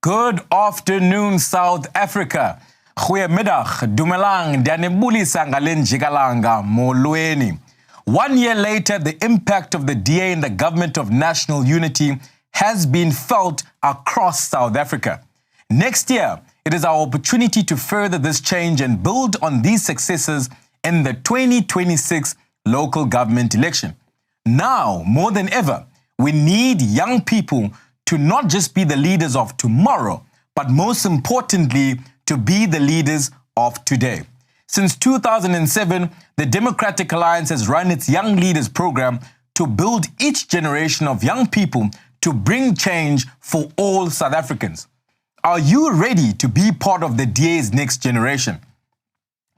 Good afternoon, South Africa. Goeiemiddag, dumelang, dianebulisa ngale njikalanga molweni. 1 year later, the impact of the DA in the government of national unity has been felt across South Africa. Next year, it is our opportunity to further this change and build on these successes in the 2026 local government election. Now, more than ever, we need young people to not just be the leaders of tomorrow, but most importantly, to be the leaders of today. Since 2007, the Democratic Alliance has run its Young Leaders program to build each generation of young people to bring change for all South Africans. Are you ready to be part of the DA's next generation?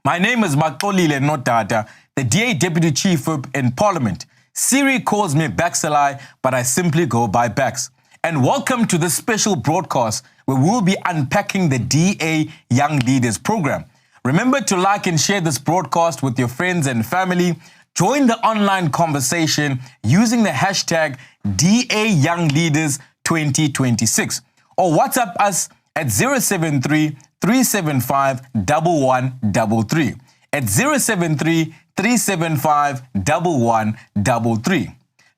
My name is Baxolile Nodada, the DA Deputy Chief Whip in Parliament. Siri calls me Baxolile, but I simply go by Bax. And welcome to this special broadcast where we'll be unpacking the DA Young Leaders program. Remember to like and share this broadcast with your friends and family. Join the online conversation using the hashtag DA Young Leaders 2026 or WhatsApp us at 073 375 1133 at 073 375 1133.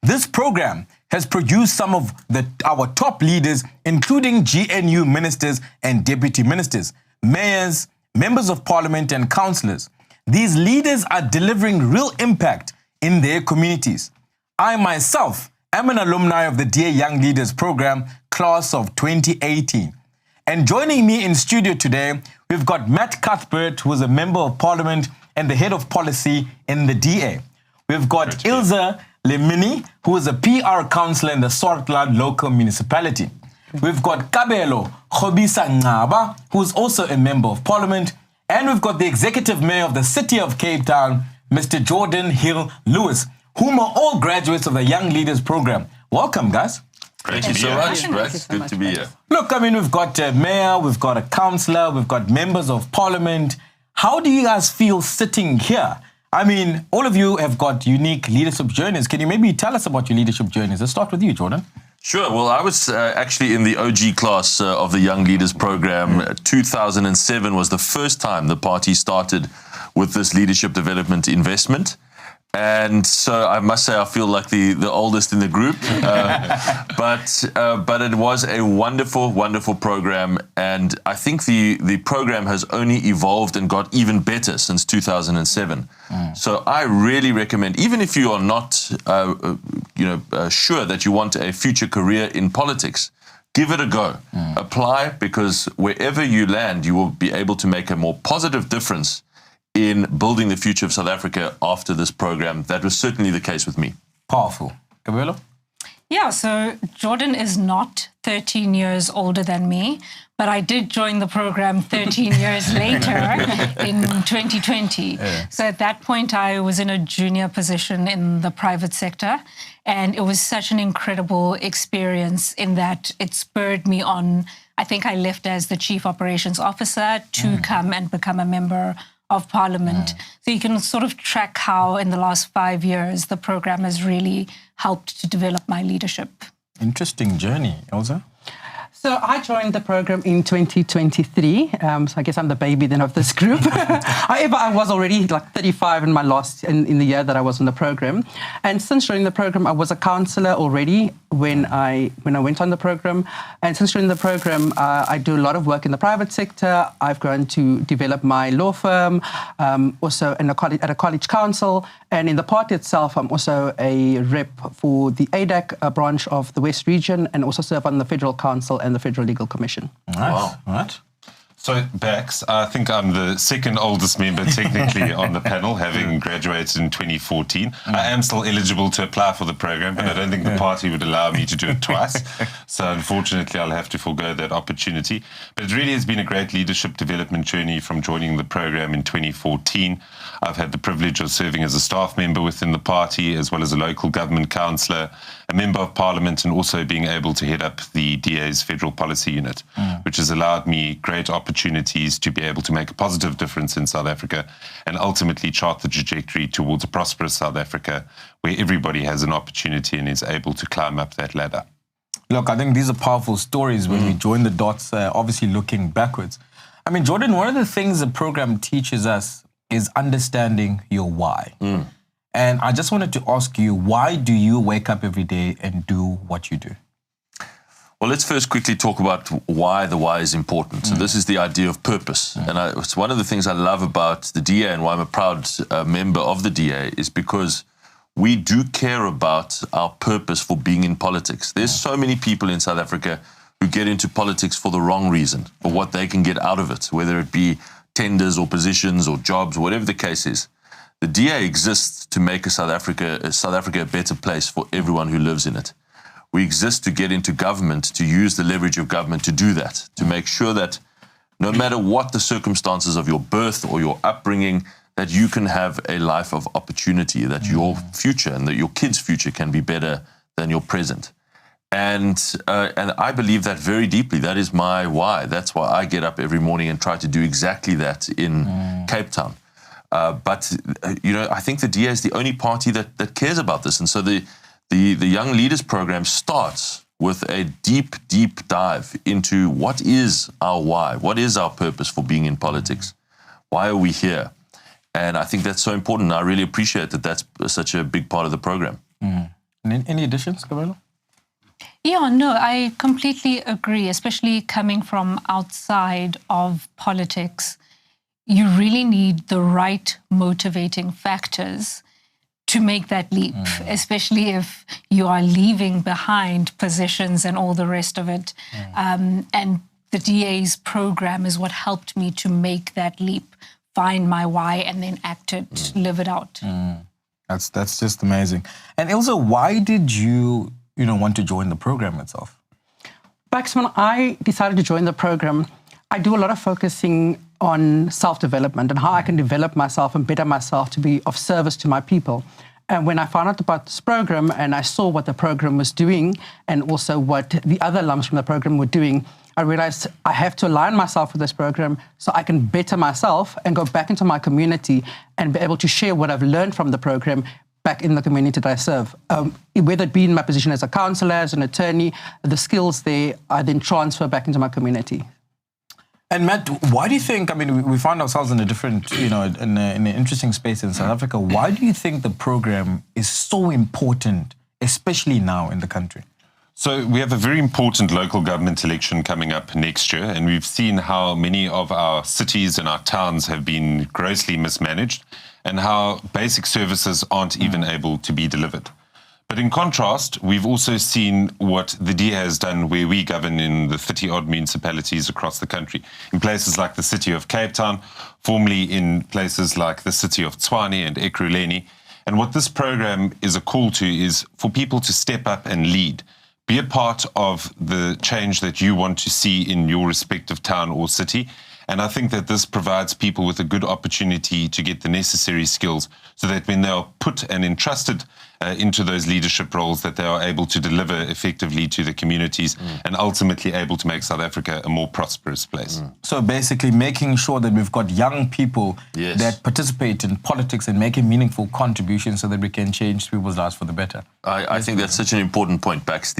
This program has produced some of our top leaders, including GNU ministers and deputy ministers, mayors, members of parliament and councillors. These leaders are delivering real impact in their communities. I myself am an alumni of the DA Young Leaders program, class of 2018. And joining me in studio today, we've got Matt Cuthbert, who is a member of parliament and the head of policy in the DA. We've got Ilza Lemini, who is a PR councillor in the Swartland local municipality. We've got Kabelo Kgobisa-Ngcaba, who is also a member of parliament. And we've got the executive mayor of the city of Cape Town, Mr. Geordin Hill Lewis, whom are all graduates of the Young Leaders program. Welcome, guys. Great to be here. It's good to be here. Look, I mean, we've got a mayor, we've got a councillor, we've got members of parliament. How do you guys feel sitting here? I mean, all of you have got unique leadership journeys. Can you maybe tell us about your leadership journeys? Let's start with you, Jordan. Sure. Well, I was actually in the OG class of the Young Leaders program. 2007 was the first time the party started with this leadership development investment. And so I must say I feel like the oldest in the group, but it was a wonderful, wonderful program, and I think the program has only evolved and got even better since 2007. So I really recommend, even if you are not, sure that you want a future career in politics, give it a go. Apply, because wherever you land, you will be able to make a more positive difference in building the future of South Africa after this program. That was certainly the case with me. Powerful. Kabelo? Yeah, so Jordan is not 13 years older than me, but I did join the program 13 years later in 2020. Yeah. So at that point, I was in a junior position in the private sector, and it was such an incredible experience in that it spurred me on. I think I left as the chief operations officer to come and become a member of parliament. So you can sort of track how in the last 5 years the program has really helped to develop my leadership. Interesting journey. Elsa? So I joined the program in 2023. So I guess I'm the baby then of this group. However, I was already like 35 in my in the year that I was in the program. And since joining the program, I was a councillor already when I went on the program. And since joining the program, I do a lot of work in the private sector. I've grown to develop my law firm, also at a college council. And in the party itself, I'm also a rep for the ADAC branch of the West Region, and also serve on the Federal Council and the Federal Legal Commission. Nice. Wow. All right. So, Bax, I think I'm the second oldest member technically on the panel, having graduated in 2014. I am still eligible to apply for the program, but I don't think the party would allow me to do it twice. So, unfortunately, I'll have to forgo that opportunity. But it really has been a great leadership development journey from joining the program in 2014. I've had the privilege of serving as a staff member within the party, as well as a local government councillor, a member of parliament, and also being able to head up the DA's federal policy unit, which has allowed me great opportunities to be able to make a positive difference in South Africa and ultimately chart the trajectory towards a prosperous South Africa where everybody has an opportunity and is able to climb up that ladder. Look, I think these are powerful stories when we join the dots, obviously looking backwards. I mean, Geordin, one of the things the program teaches us is understanding your why. And I just wanted to ask you, why do you wake up every day and do what you do? Well, let's first quickly talk about why the why is important. So this is the idea of purpose. And it's one of the things I love about the DA and why I'm a proud member of the DA is because we do care about our purpose for being in politics. There's so many people in South Africa who get into politics for the wrong reason, for what they can get out of it, whether it be tenders or positions or jobs, whatever the case is. The DA exists to make South Africa a better place for everyone who lives in it. We exist to get into government, to use the leverage of government to do that, to make sure that no matter what the circumstances of your birth or your upbringing, that you can have a life of opportunity, that your future and that your kids' future can be better than your present. And I believe that very deeply. That is my why. That's why I get up every morning and try to do exactly that in Cape Town. But I think the DA is the only party that cares about this. And so the Young Leaders program starts with a deep, deep dive into what is our why? What is our purpose for being in politics? Why are we here? And I think that's so important. I really appreciate that that's such a big part of the program. And any additions, Kabelo? Yeah, no, I completely agree, especially coming from outside of politics. You really need the right motivating factors to make that leap, especially if you are leaving behind positions and all the rest of it. And the DA's program is what helped me to make that leap, find my why, and then act it, live it out. That's just amazing. And Ilse, why did you want to join the program itself? Bax, when I decided to join the program, I do a lot of focusing on self-development and how I can develop myself and better myself to be of service to my people. And when I found out about this program and I saw what the program was doing and also what the other alums from the program were doing, I realized I have to align myself with this program so I can better myself and go back into my community and be able to share what I've learned from the program back in the community that I serve. Whether it be in my position as a counsellor, as an attorney, the skills there, I then transfer back into my community. And Matt, why do you think, I mean, we find ourselves in a different, in an interesting space in South Africa. Why do you think the program is so important, especially now in the country? So we have a very important local government election coming up next year, and we've seen how many of our cities and our towns have been grossly mismanaged and how basic services aren't even able to be delivered. But in contrast, we've also seen what the DA has done where we govern in the 30-odd municipalities across the country, in places like the city of Cape Town, formerly in places like the city of Tshwane and Ekurhuleni. And what this program is a call to is for people to step up and lead. Be a part of the change that you want to see in your respective town or city. And I think that this provides people with a good opportunity to get the necessary skills so that when they are put and entrusted into those leadership roles, that they are able to deliver effectively to the communities and ultimately able to make South Africa a more prosperous place. So basically making sure that we've got young people that participate in politics and make a meaningful contribution so that we can change people's lives for the better. I think that's such an important point, Bax.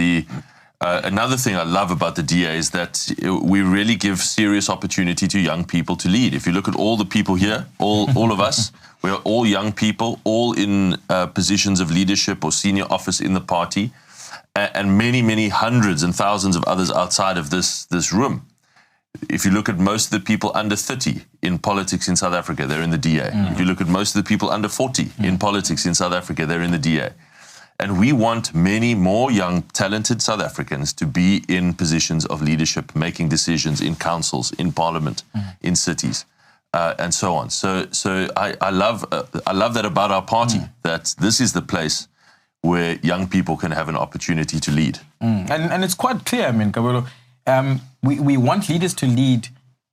Another thing I love about the DA is that we really give serious opportunity to young people to lead. If you look at all the people here, all of us, we are all young people, all in positions of leadership or senior office in the party, and many, many hundreds and thousands of others outside of this room. If you look at most of the people under 30 in politics in South Africa, they're in the DA. If you look at most of the people under 40 in politics in South Africa, they're in the DA. And we want many more young, talented South Africans to be in positions of leadership, making decisions in councils, in parliament, in cities, and so on. So I love that about our party, that this is the place where young people can have an opportunity to lead. And it's quite clear, I mean, Kabelo, we want leaders to lead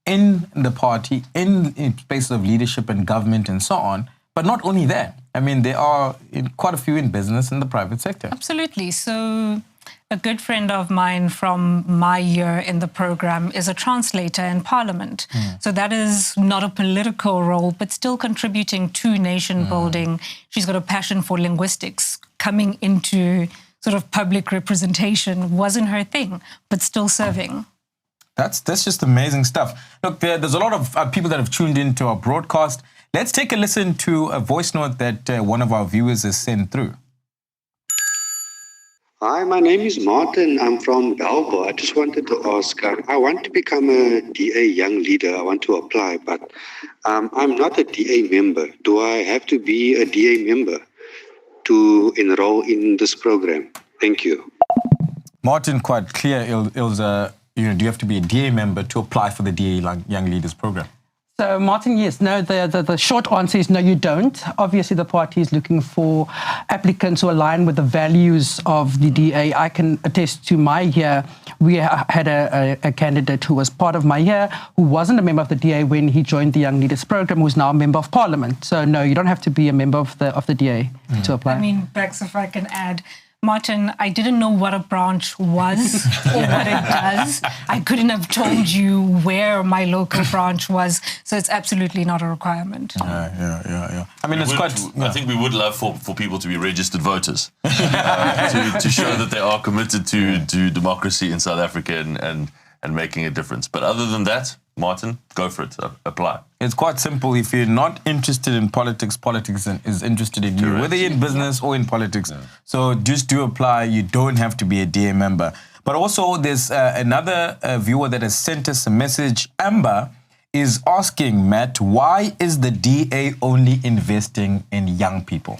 in the party, in spaces of leadership and government and so on. But not only that, I mean, there are quite a few in business in the private sector. Absolutely. So a good friend of mine from my year in the program is a translator in Parliament. So that is not a political role, but still contributing to nation building. She's got a passion for linguistics, coming into sort of public representation wasn't her thing, but still serving. That's just amazing stuff. Look, there's a lot of people that have tuned into our broadcast. Let's take a listen to a voice note that one of our viewers has sent through. Hi, my name is Martin. I'm from Belbo. I just wanted to ask, I want to become a DA young leader. I want to apply, but I'm not a DA member. Do I have to be a DA member to enroll in this program? Thank you. Martin, quite clear, Ilza, do you have to be a DA member to apply for the DA Young Leaders program? So, Martin, yes. No, the short answer is no, you don't. Obviously, the party is looking for applicants who align with the values of the DA. I can attest to my year. We had a candidate who was part of my year who wasn't a member of the DA when he joined the Young Leaders program, who's now a member of Parliament. So, no, you don't have to be a member of the DA to apply. I mean, Bex, if I can add, Martin, I didn't know what a branch was or what it does. I couldn't have told you where my local branch was, so it's absolutely not a requirement. Yeah. I mean, I think we would love for people to be registered voters to show that they are committed to democracy in South Africa and making a difference. But other than that, Martin, go for it. Apply. It's quite simple. If you're not interested in politics, politics is interested in you, whether you're in business or in politics. Yeah. So just do apply. You don't have to be a DA member. But also there's another viewer that has sent us a message. Amber is asking, Matt, why is the DA only investing in young people?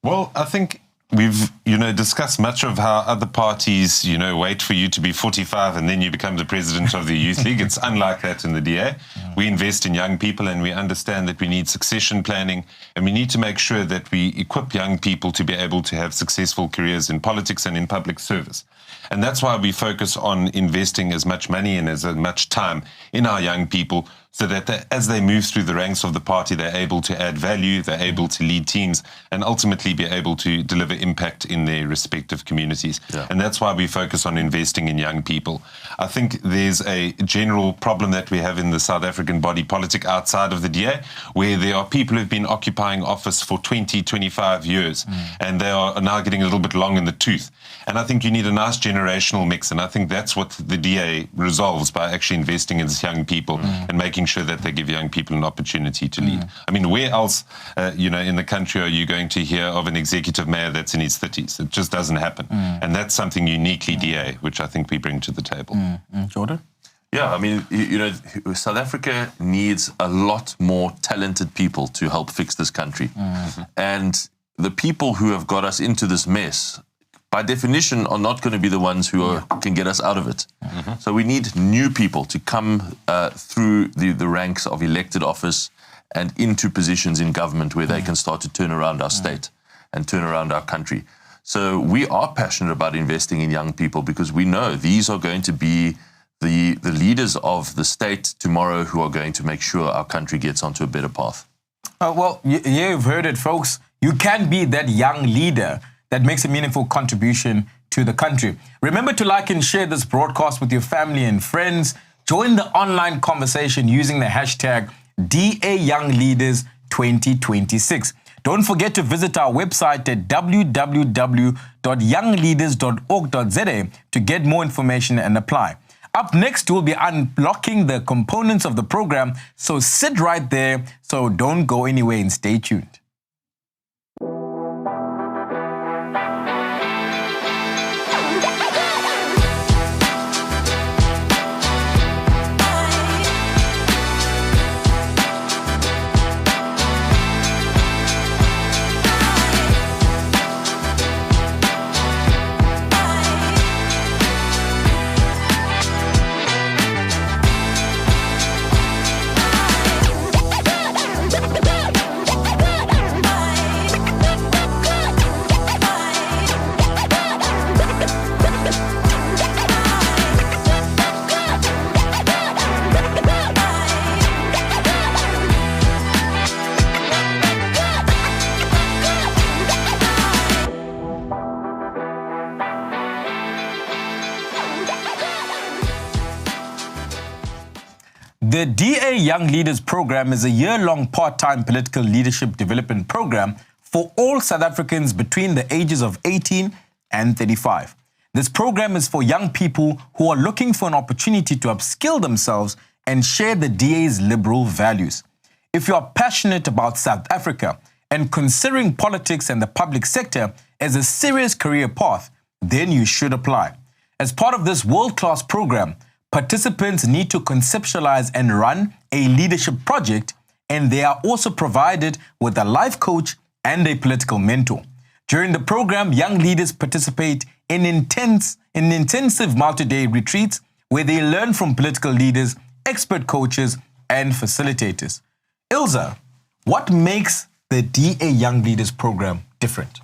Well, I think we've, discussed much of how other parties, wait for you to be 45 and then you become the president of the Youth League. It's unlike that in the DA. We invest in young people and we understand that we need succession planning and we need to make sure that we equip young people to be able to have successful careers in politics and in public service. And that's why we focus on investing as much money and as much time in our young people so that as they move through the ranks of the party, they're able to add value, they're able to lead teams, and ultimately be able to deliver impact in their respective communities. Yeah. And that's why we focus on investing in young people. I think there's a general problem that we have in the South African body politic outside of the DA, where there are people who've been occupying office for 20, 25 years, and they are now getting a little bit long in the tooth. And I think you need a nice generational mix, and I think that's what the DA resolves by actually investing in these young people and making sure that they give young people an opportunity to lead. I mean, where else, in the country are you going to hear of an executive mayor that's in his 30s? It just doesn't happen. And that's something uniquely DA, which I think we bring to the table. Jordan? Yeah, I mean, South Africa needs a lot more talented people to help fix this country. And the people who have got us into this mess, by definition, are not going to be the ones who can get us out of it. So we need new people to come through the ranks of elected office and into positions in government where they can start to turn around our state and turn around our country. So we are passionate about investing in young people because we know these are going to be the leaders of the state tomorrow who are going to make sure our country gets onto a better path. Well, you've heard it, folks. You can be that young leader that makes a meaningful contribution to the country. Remember to like and share this broadcast with your family and friends. Join the online conversation using the hashtag DAYoungLeaders2026. Don't forget to visit our website at www.youngleaders.org.za to get more information and apply. Up next, we'll be unblocking the components of the program, so sit right there, so don't go anywhere and stay tuned. The DA Young Leaders Program is a year-long part-time political leadership development program for all South Africans between the ages of 18 and 35. This program is for young people who are looking for an opportunity to upskill themselves and share the DA's liberal values. If you are passionate about South Africa and considering politics and the public sector as a serious career path, then you should apply. As part of this world-class program, participants need to conceptualize and run a leadership project, and they are also provided with a life coach and a political mentor. During the program, young leaders participate in intensive multi-day retreats where they learn from political leaders, expert coaches, and facilitators. Ilza, what makes the DA Young Leaders program different?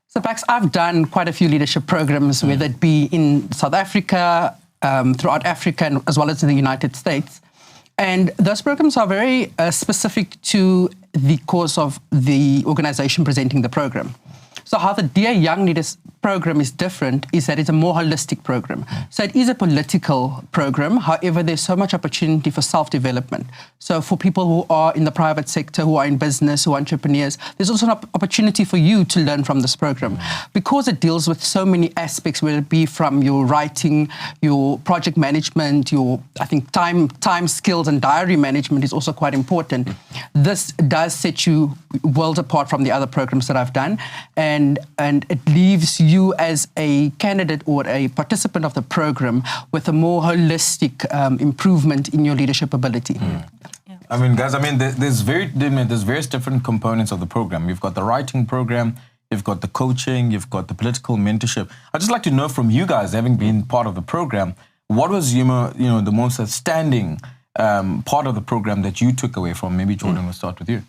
So, Bax, I've done quite a few leadership programs, whether it be in South Africa, throughout Africa, and as well as in the United States. And those programs are very specific to the cause of the organization presenting the program. So how the DA Young Leaders program is different is that it's a more holistic program. So it is a political program. However, there's so much opportunity for self-development. So for people who are in the private sector, who are in business, who are entrepreneurs, there's also an opportunity for you to learn from this program. Because it deals with so many aspects, whether it be from your writing, your project management, your, I think, time skills and diary management is also quite important. This does set you worlds apart from the other programs that I've done. And it leaves you as a candidate or a participant of the program with a more holistic improvement in your leadership ability. I mean, guys, there's various different components of the program. You've got the writing program, you've got the coaching, you've got the political mentorship. I'd just like to know from you guys, having been part of the program, what was the most outstanding part of the program that you took away from? Maybe Geordin, we'll start with you.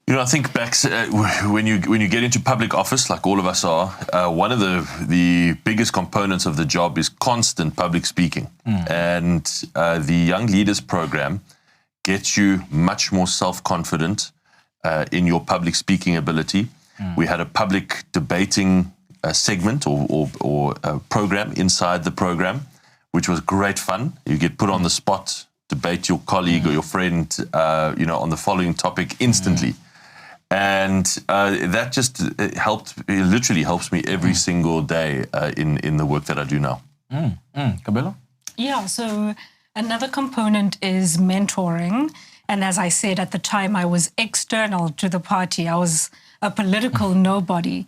I think Bax, when you get into public office, like all of us are, one of the biggest components of the job is constant public speaking. And the Young Leaders program gets you much more self-confident in your public speaking ability. We had a public debating segment or a program inside the program, which was great fun. You get put on the spot, debate your colleague or your friend, on the following topic instantly. And that just literally helps me every single day in the work that I do now. Kabelo? Yeah, so another component is mentoring. And as I said, at the time, I was external to the party. I was a political nobody.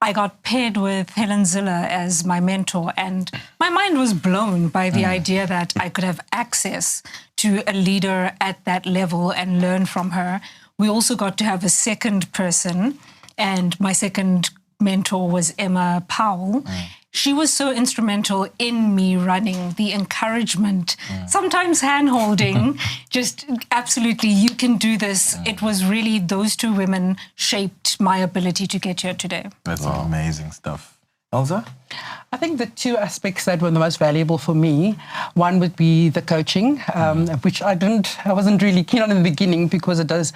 I got paired with Helen Ziller as my mentor, and my mind was blown by the idea that I could have access to a leader at that level and learn from her. We also got to have a second person, and my second mentor was Emma Powell. She was so instrumental in me running, the encouragement, sometimes hand-holding, just absolutely, you can do this. It was really those two women shaped my ability to get here today. That's amazing stuff. Elza? I think the two aspects that were the most valuable for me, one would be the coaching, which I wasn't really keen on in the beginning because it does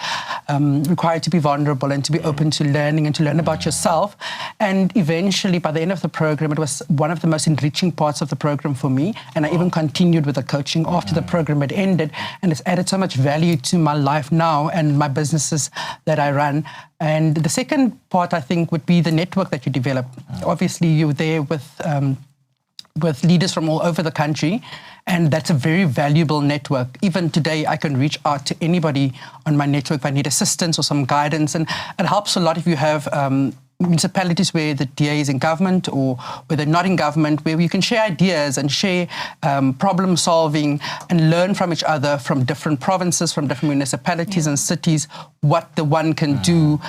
require you to be vulnerable and to be open to learning and to learn about yourself. And eventually, by the end of the program, it was one of the most enriching parts of the program for me. And I even continued with the coaching after the program had ended. And it's added so much value to my life now and my businesses that I run. And the second part, I think, would be the network that you develop. Obviously, you're there with leaders from all over the country, and that's a very valuable network. Even today, I can reach out to anybody on my network if I need assistance or some guidance, and it helps a lot if you have municipalities where the DA is in government or where they're not in government, where you can share ideas and share problem solving and learn from each other from different provinces, from different municipalities and cities, what the one can do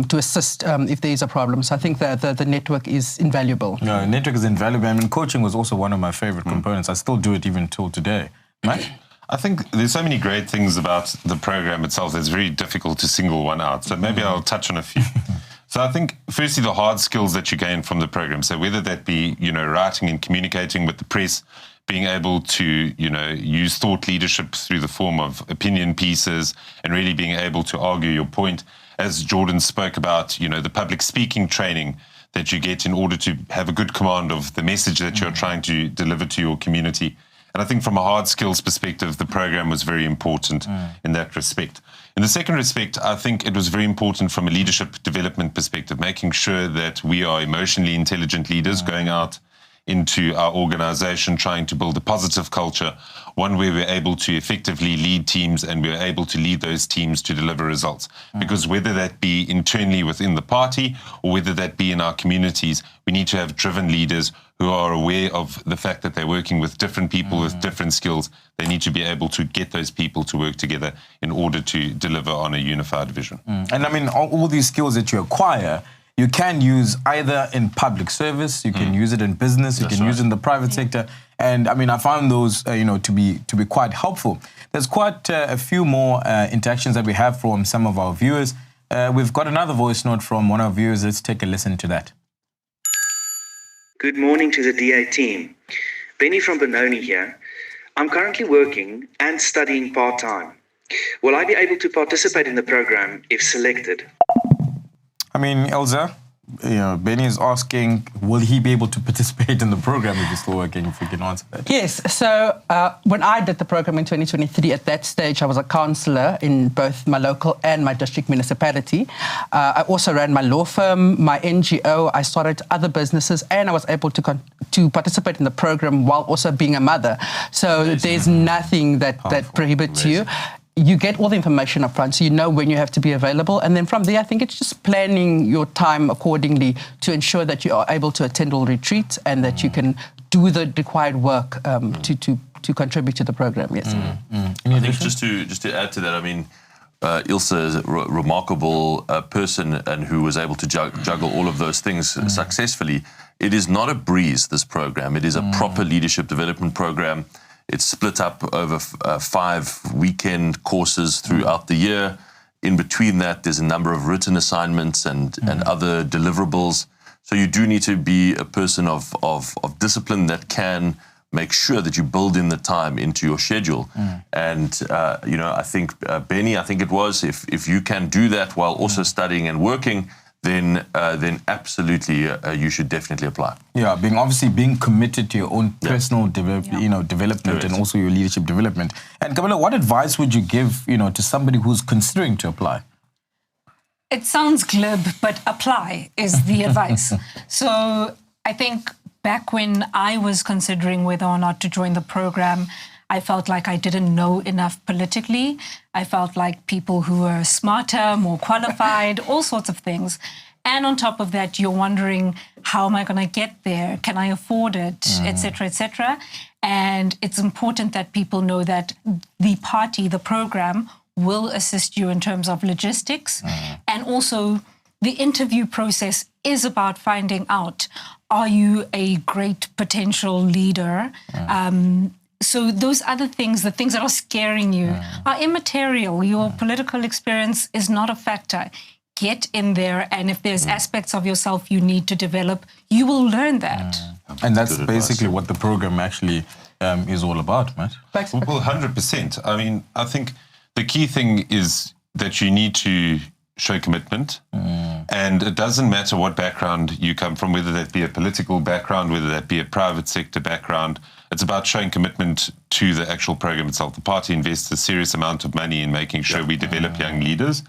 to assist if there is a problem. So I think that the network is invaluable. No, network is invaluable. I mean, coaching was also one of my favorite components. I still do it even till today. Mike? I think there's so many great things about the program itself that it's very difficult to single one out. So maybe I'll touch on a few. So I think, firstly, the hard skills that you gain from the program. So whether that be, writing and communicating with the press, being able to, use thought leadership through the form of opinion pieces and really being able to argue your point. As Geordin spoke about, the public speaking training that you get in order to have a good command of the message that you're trying to deliver to your community. And I think from a hard skills perspective, the program was very important in that respect. In the second respect, I think it was very important from a leadership development perspective, making sure that we are emotionally intelligent leaders going out into our organization, trying to build a positive culture, one where we're able to effectively lead teams and we're able to lead those teams to deliver results. Because whether that be internally within the party or whether that be in our communities, we need to have driven leaders who are aware of the fact that they're working with different people with different skills. They need to be able to get those people to work together in order to deliver on a unified vision. And I mean, all these skills that you acquire, you can use either in public service, you can use it in business, you can use it in the private sector. And I mean, I found those, to be quite helpful. There's quite a few more interactions that we have from some of our viewers. We've got another voice note from one of our viewers. Let's take a listen to that. Good morning to the DA team. Benny from Benoni here. I'm currently working and studying part-time. Will I be able to participate in the program if selected? I mean, Elza, Benny is asking, will he be able to participate in the program if he's still working, if we can answer that? Yes, so when I did the program in 2023, at that stage I was a councillor in both my local and my district municipality. I also ran my law firm, my NGO, I started other businesses, and I was able to participate in the program while also being a mother. So there's nothing that prohibits you. You get all the information up front, so you know when you have to be available. And then from there, I think it's just planning your time accordingly to ensure that you are able to attend all retreats and that you can do the required work to contribute to the program, yes. I think just to add to that, I mean, Ilse is a remarkable person and who was able to juggle all of those things successfully. It is not a breeze, this program. It is a proper leadership development program. It's split up over 5 weekend courses throughout the year. In between that, there's a number of written assignments and other deliverables. So you do need to be a person of discipline that can make sure that you build in the time into your schedule. And, I think, Benny, it was, if you can do that while also studying and working, then absolutely you should definitely apply. Yeah, being committed to your own personal development and also your leadership development. And Kabelo, what advice would you give, to somebody who's considering to apply? It sounds glib, but apply is the advice. So I think back when I was considering whether or not to join the program, I felt like I didn't know enough politically. I felt like people who were smarter, more qualified, all sorts of things. And on top of that, you're wondering, how am I going to get there? Can I afford it? Et cetera, et cetera. And it's important that people know that the party, the program, will assist you in terms of logistics. And also, the interview process is about finding out, are you a great potential leader? So those other things, the things that are scaring you, are immaterial. Your political experience is not a factor. Get in there, and if there's aspects of yourself you need to develop, you will learn that. And that's basically what the program actually is all about, right? Well, 100%. I mean, I think the key thing is that you need to show commitment. And it doesn't matter what background you come from, whether that be a political background, whether that be a private sector background. It's about showing commitment to the actual program itself. The party invests a serious amount of money in making sure we develop young leaders.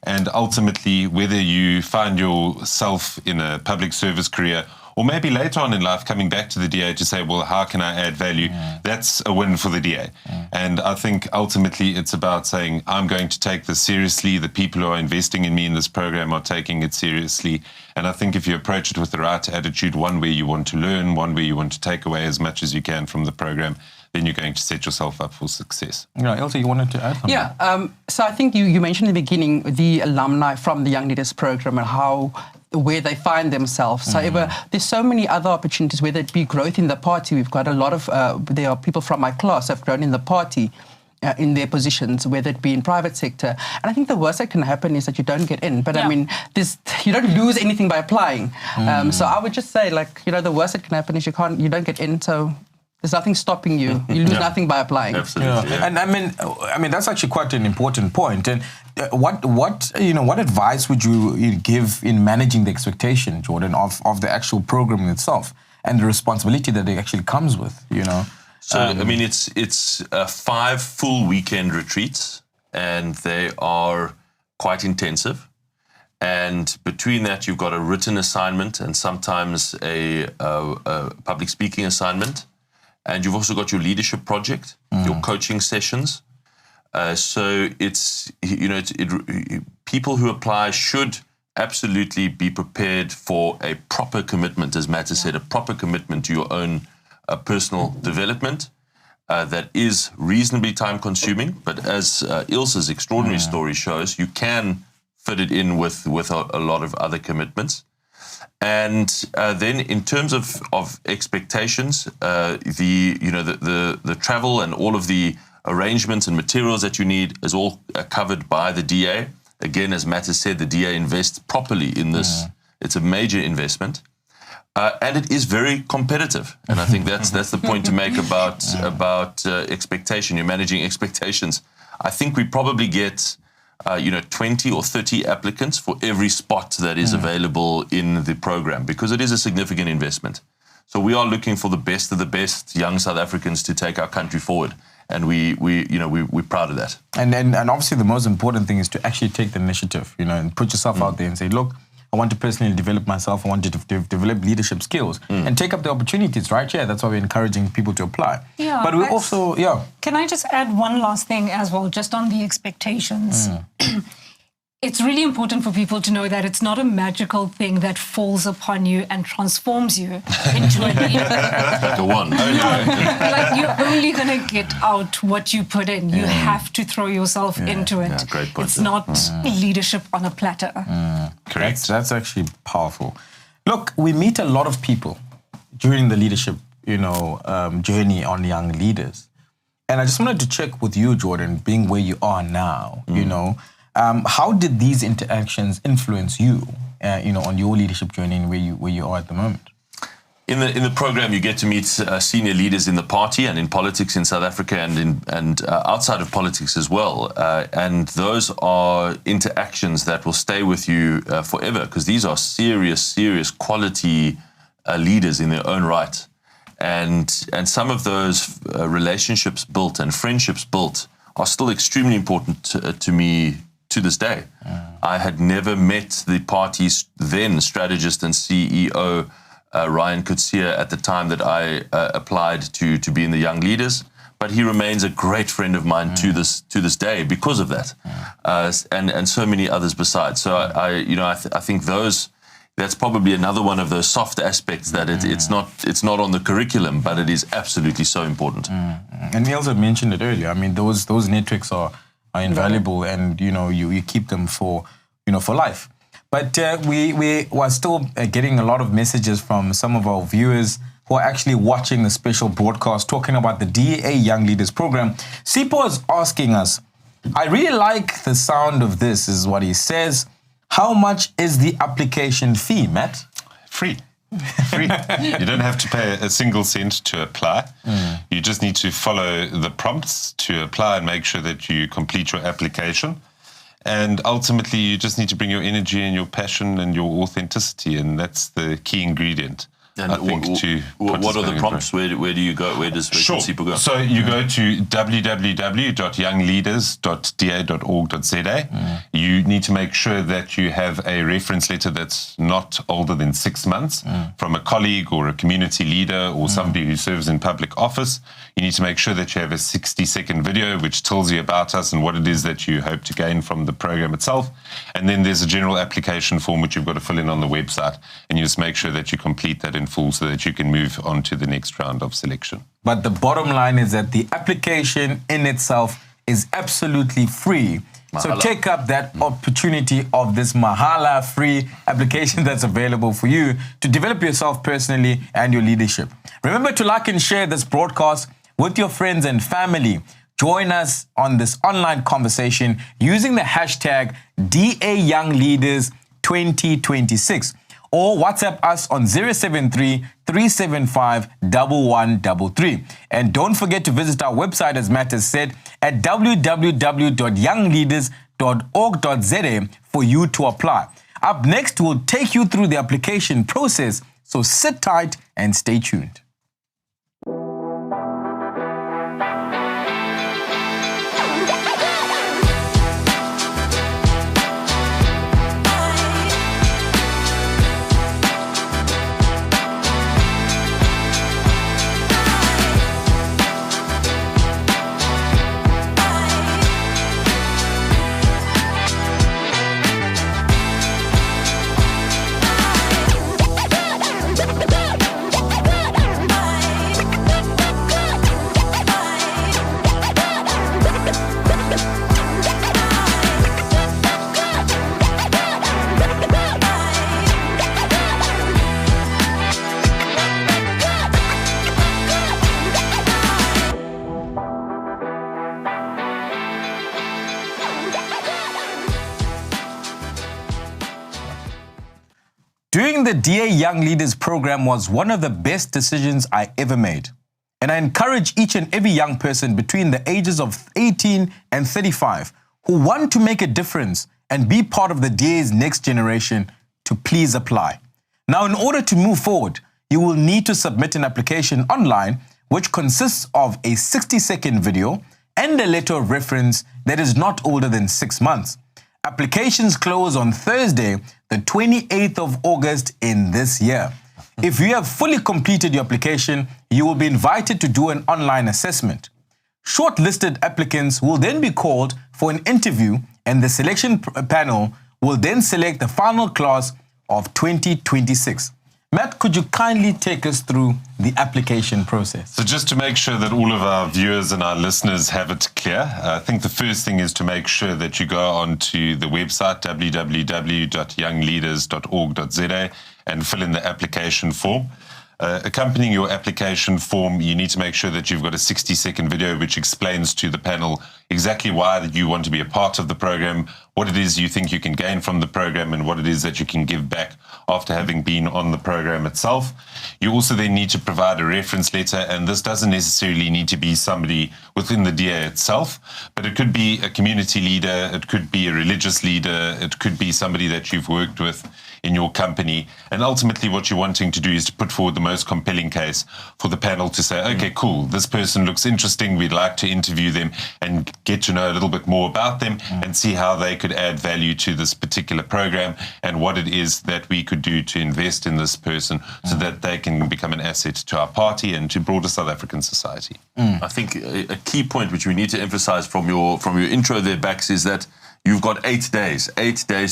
And ultimately, whether you find yourself in a public service career or maybe later on in life coming back to the DA to say, well, how can I add value? That's a win for the DA. And I think ultimately it's about saying, I'm going to take this seriously. The people who are investing in me in this program are taking it seriously. And I think if you approach it with the right attitude, one where you want to learn, one where you want to take away as much as you can from the program, then you're going to set yourself up for success. Elsa, you wanted to add something? Yeah, so I think you mentioned in the beginning the alumni from the Young Leaders Program and where they find themselves. However, there's so many other opportunities, whether it be growth in the party. We've got a lot of, there are people from my class who have grown in the party in their positions, whether it be in private sector. And I think the worst that can happen is that you don't get in. But I mean, you don't lose anything by applying. So I would just say, the worst that can happen is you don't get in. So there's nothing stopping you. You lose nothing by applying. Absolutely. Yeah. And I mean that's actually quite an important point. And what advice would you give in managing the expectation, Geordin, of the actual program itself and the responsibility that it actually comes with? So I mean, it's 5 full weekend retreats, and they are quite intensive. And between that, you've got a written assignment and sometimes a public speaking assignment. And you've also got your leadership project, your coaching sessions. So it's, people who apply should absolutely be prepared for a proper commitment, as Matt has said, a proper commitment to your own personal development that is reasonably time consuming. But as Ilse's extraordinary story shows, you can fit it in with a lot of other commitments. And then in terms of expectations, the travel and all of the arrangements and materials that you need is all covered by the DA. Again, as Matt has said, the DA invests properly in this. It's a major investment. And it is very competitive. And I think that's the point to make about expectation. You're managing expectations. I think we probably get 20 or 30 applicants for every spot that is available in the program, because it is a significant investment. So we are looking for the best of the best young South Africans to take our country forward. And we're proud of that. And obviously the most important thing is to actually take the initiative, and put yourself out there and say, look, I want to personally develop myself. I want to develop leadership skills and take up the opportunities, right? Yeah, that's why we're encouraging people to apply. Yeah, but we also, Can I just add one last thing as well, just on the expectations? It's really important for people to know that it's not a magical thing that falls upon you and transforms you into a leader. Go on. Like, you're only going to get out what you put in. You have to throw yourself into it. Yeah, great point. It's not leadership on a platter. Correct. That's actually powerful. Look, we meet a lot of people during the leadership, journey on young leaders. And I just wanted to check with you, Geordin, being where you are now, how did these interactions influence you, on your leadership journey and where you are at the moment? In the program, you get to meet senior leaders in the party and in politics in South Africa and outside of politics as well. And those are interactions that will stay with you forever, because these are serious quality leaders in their own right. And some of those relationships built and friendships built are still extremely important to me to this day. I had never met the party's then strategist and CEO, Ryan Kutsia, at the time that I applied to be in the Young Leaders, but he remains a great friend of mine to this day because of that, and so many others besides. So I think that's probably another one of those soft aspects that it's not on the curriculum, but it is absolutely so important. And Niels had mentioned it earlier. I mean, those networks are invaluable, and you keep them for life. But we are still getting a lot of messages from some of our viewers who are actually watching the special broadcast talking about the DA Young Leaders Program. Sipo is asking us, I really like the sound of this, is what he says. How much is the application fee, Matt? Free. You don't have to pay a single cent to apply. You just need to follow the prompts to apply and make sure that you complete your application. And ultimately, you just need to bring your energy and your passion and your authenticity, and that's the key ingredient. And I think what are the prompts? Where do you go? Where does people go? So you go to www.youngleaders.da.org.za. You need to make sure that you have a reference letter that's not older than 6 months from a colleague or a community leader or somebody who serves in public office. You need to make sure that you have a 60-second video which tells you about us and what it is that you hope to gain from the program itself. And then there's a general application form which you've got to fill in on the website, and you just make sure that you complete that in full so that you can move on to the next round of selection. But the bottom line is that the application in itself is absolutely free. Mahala. So take up that opportunity of this Mahala free application that's available for you to develop yourself personally and your leadership. Remember to like and share this broadcast with your friends and family. Join us on this online conversation using the hashtag DAYoungLeaders2026. Or WhatsApp us on 073-375-1133. And don't forget to visit our website, as Matt has said, at www.youngleaders.org.za for you to apply. Up next, we'll take you through the application process, so sit tight and stay tuned. Doing the DA Young Leaders program was one of the best decisions I ever made. And I encourage each and every young person between the ages of 18 and 35 who want to make a difference and be part of the DA's next generation to please apply. Now, in order to move forward, you will need to submit an application online, which consists of a 60-second video and a letter of reference that is not older than 6 months. Applications close on Thursday, the 28th of August in this year. If you have fully completed your application, you will be invited to do an online assessment. Shortlisted applicants will then be called for an interview, and the selection panel will then select the final class of 2026. Matt, could you kindly take us through the application process? So just to make sure that all of our viewers and our listeners have it clear, I think the first thing is to make sure that you go onto the website www.youngleaders.org.za and fill in the application form. Accompanying your application form, you need to make sure that you've got a 60-second video which explains to the panel exactly why you want to be a part of the program, what it is you think you can gain from the program, and what it is that you can give back after having been on the program itself. You also then need to provide a reference letter, and this doesn't necessarily need to be somebody within the DA itself, but it could be a community leader, it could be a religious leader, it could be somebody that you've worked with in your company. And ultimately what you're wanting to do is to put forward the most compelling case for the panel to say, okay, cool, this person looks interesting, we'd like to interview them and get to know a little bit more about them and see how they could add value to this particular program and what it is that we could do to invest in this person so that they can become an asset to our party and to broader South African society. I think a key point which we need to emphasize from your intro there, Bax, is that you've got 8 days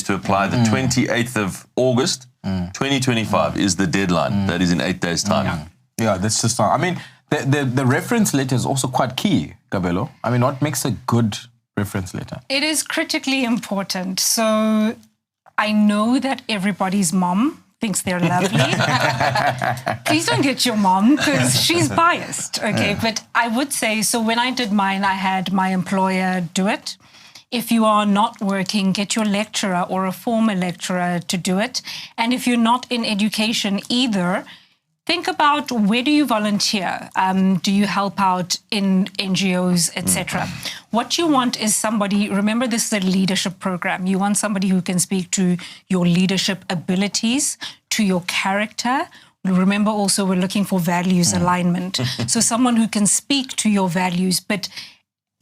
to apply. The 28th of August, 2025 is the deadline. That is in 8 days' time. Yeah, that's just not. I mean, the reference letter is also quite key, Kabelo. I mean, what makes a good reference letter? It is critically important. So I know that everybody's mom thinks they're lovely. Please don't get your mom because she's biased, okay? But I would say, so when I did mine, I had my employer do it. If you are not working, get your lecturer or a former lecturer to do it. And if you're not in education either, think about where do you volunteer? Do you help out in NGOs, etc.? What you want is somebody, remember this is a leadership program. You want somebody who can speak to your leadership abilities, to your character. Remember also we're looking for values alignment. So someone who can speak to your values, but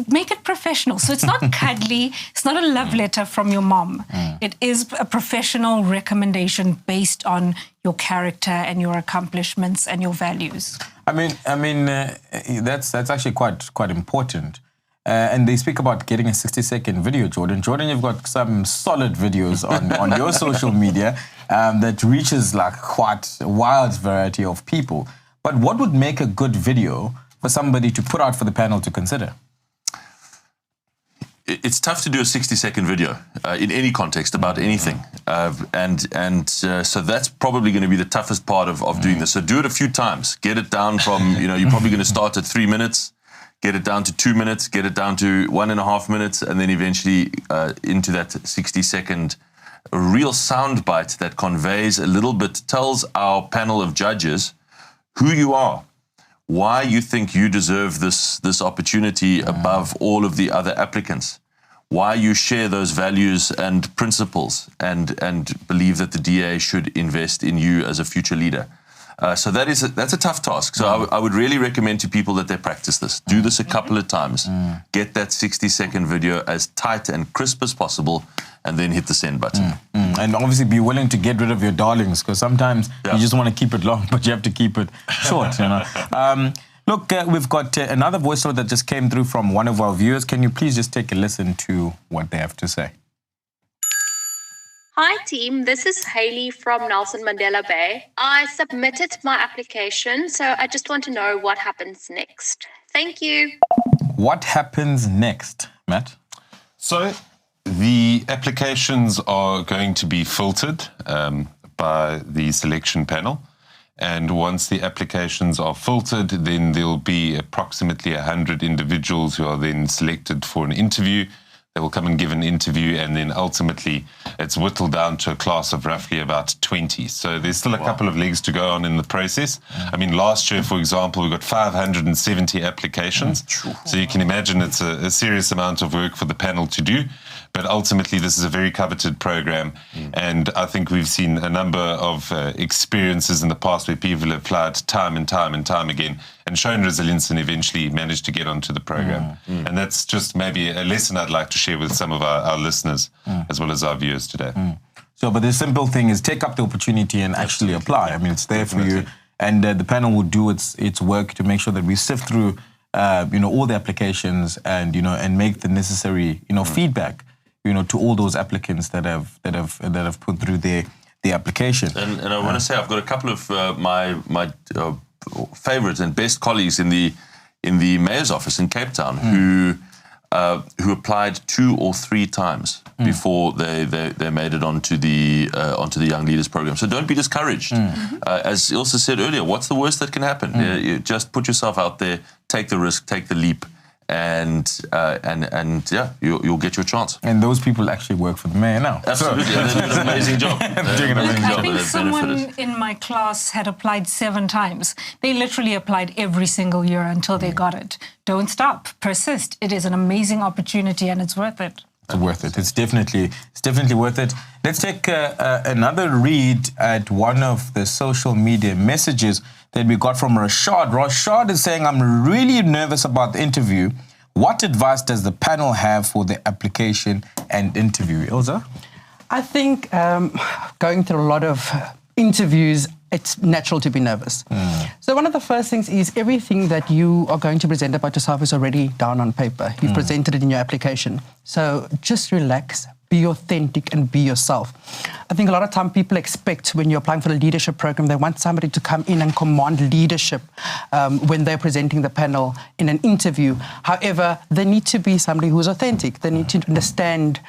make it professional. So it's not cuddly. It's not a love letter from your mom. It is a professional recommendation based on your character and your accomplishments and your values. I mean, that's actually quite important. And they speak about getting a 60-second video, Geordin. Geordin, you've got some solid videos on your social media that reaches like quite a wide variety of people. But what would make a good video for somebody to put out for the panel to consider? It's tough to do a 60-second video in any context about anything. So that's probably going to be the toughest part of doing this. So do it a few times. Get it down from, you're probably going to start at 3 minutes, get it down to 2 minutes, get it down to 1.5 minutes, and then eventually into that 60-second real soundbite that conveys a little bit, tells our panel of judges who you are, why you think you deserve this opportunity above all of the other applicants, why you share those values and principles and believe that the DA should invest in you as a future leader. So that's a tough task. So I would really recommend to people that they practice this. Do this a couple of times. Get that 60-second video as tight and crisp as possible, and then hit the send button. And obviously be willing to get rid of your darlings, because sometimes you just want to keep it long, but you have to keep it short, Look, we've got another voice note that just came through from one of our viewers. Can you please just take a listen to what they have to say? Hi team, this is Hayley from Nelson Mandela Bay. I submitted my application, so I just want to know what happens next. Thank you. What happens next, Matt? So the applications are going to be filtered by the selection panel. And once the applications are filtered, then there'll be approximately 100 individuals who are then selected for an interview. They will come and give an interview, and then ultimately it's whittled down to a class of roughly about 20. So there's still a couple of legs to go on in the process. I mean, last year, for example, we got 570 applications. So you can imagine it's a serious amount of work for the panel to do. But ultimately, this is a very coveted program. And I think we've seen a number of experiences in the past where people have applied time and time and time again and shown resilience and eventually managed to get onto the program. And that's just maybe a lesson I'd like to share with some of our listeners as well as our viewers today. So, but the simple thing is take up the opportunity and actually apply. I mean, it's there for you. And the panel will do its work to make sure that we sift through, all the applications and, and make the necessary, feedback, to all those applicants that have put through their application. And I want to say I've got a couple of my favourites and best colleagues in the mayor's office in Cape Town who applied 2 or 3 times before they made it onto the Young Leaders program. So don't be discouraged. As Ilse said earlier, what's the worst that can happen? You just put yourself out there, take the risk, take the leap. And you'll get your chance. And those people actually work for the mayor now. Absolutely, they're doing an amazing job. I think someone in my class had applied 7 times. They literally applied every single year until they got it. Don't stop, persist. It is an amazing opportunity and it's worth it. It's worth it. It's definitely worth it. Let's take another read at one of the social media messages that we got from Rashad. Rashad is saying, I'm really nervous about the interview. What advice does the panel have for the application and interview? Ilse? I think going through a lot of interviews, it's natural to be nervous. So one of the first things is everything that you are going to present about yourself is already down on paper. You've presented it in your application. So just relax, be authentic and be yourself. I think a lot of time people expect when you're applying for the leadership program, they want somebody to come in and command leadership when they're presenting the panel in an interview. However, they need to be somebody who's authentic. They need to understand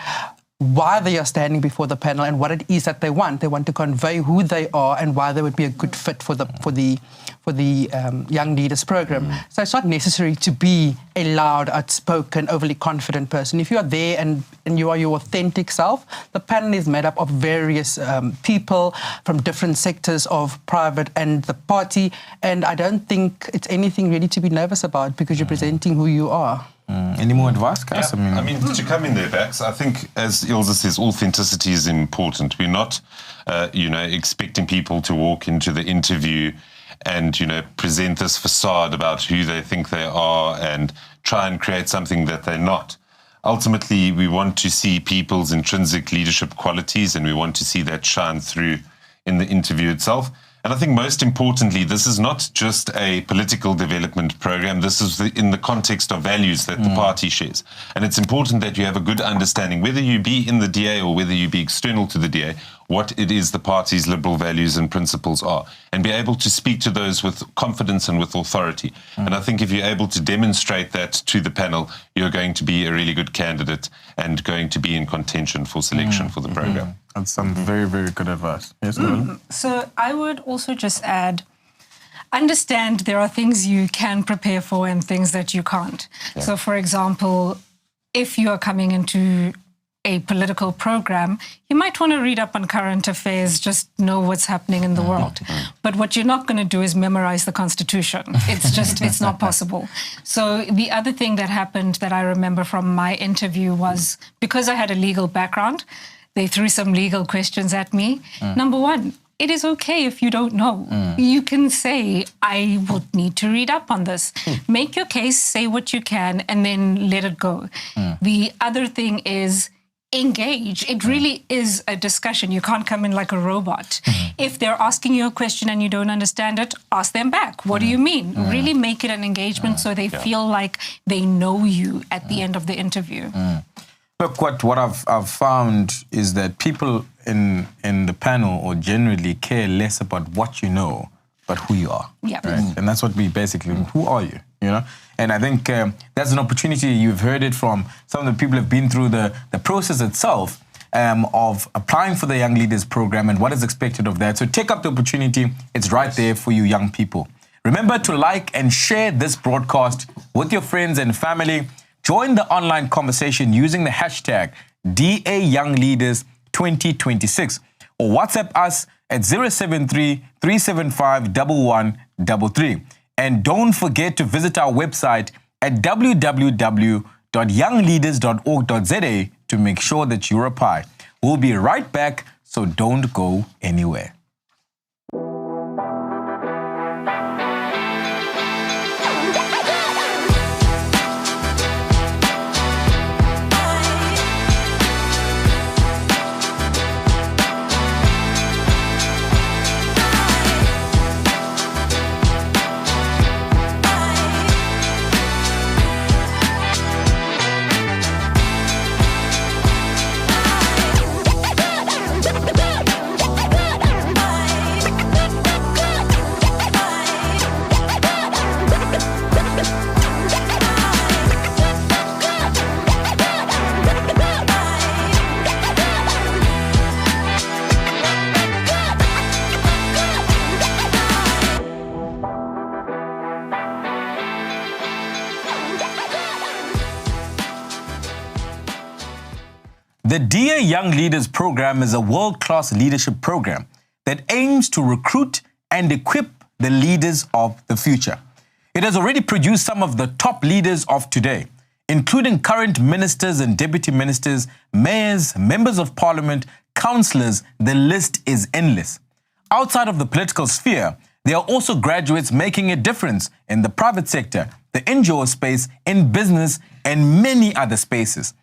why they are standing before the panel and what it is that they want. They want to convey who they are and why they would be a good fit for the Young Leaders program. So it's not necessary to be a loud, outspoken, overly confident person. If you are there and you are your authentic self, the panel is made up of various people from different sectors of private and the party, and I don't think it's anything really to be nervous about because you're presenting who you are. Any more advice, guys? Yeah. I mean, to come in there, Bax, I think, as Ilse says, authenticity is important. We're not, expecting people to walk into the interview and, present this facade about who they think they are and try and create something that they're not. Ultimately, we want to see people's intrinsic leadership qualities and we want to see that shine through in the interview itself. And I think most importantly, this is not just a political development program. This is in the context of values that the party shares. And it's important that you have a good understanding, whether you be in the DA or whether you be external to the DA, what it is the party's liberal values and principles are, and be able to speak to those with confidence and with authority. And I think if you're able to demonstrate that to the panel, you're going to be a really good candidate and going to be in contention for selection for the program. That's some very, very good advice. Yes, So I would also just add, understand there are things you can prepare for and things that you can't. Yeah. So, for example, if you are coming into a political program, you might want to read up on current affairs, just know what's happening in the world. But what you're not going to do is memorize the Constitution. It's not possible. So the other thing that happened that I remember from my interview was, because I had a legal background, they threw some legal questions at me. Number one, it is okay if you don't know. You can say, I would need to read up on this. Make your case, say what you can, and then let it go. The other thing is engage. It really is a discussion. You can't come in like a robot. If they're asking you a question and you don't understand it, ask them back. What do you mean? Really make it an engagement so they feel like they know you at the end of the interview. Look, what I've found is that people in the panel or generally care less about what you know, but who you are. Yeah. Right? And that's what we basically, who are you? And I think that's an opportunity. You've heard it from some of the people who have been through the process itself of applying for the Young Leaders program and what is expected of that. So take up the opportunity. It's right there for you young people. Remember to like and share this broadcast with your friends and family. Join the online conversation using the hashtag DAYoungLeaders2026 or WhatsApp us at 073 375 1133. And don't forget to visit our website at www.youngleaders.org.za to make sure that you reply. We'll be right back, so don't go anywhere. The DA Young Leaders program is a world-class leadership program that aims to recruit and equip the leaders of the future. It has already produced some of the top leaders of today, including current ministers and deputy ministers, mayors, members of parliament, councillors. The list is endless. Outside of the political sphere, there are also graduates making a difference in the private sector, the NGO space, in business, and many other spaces.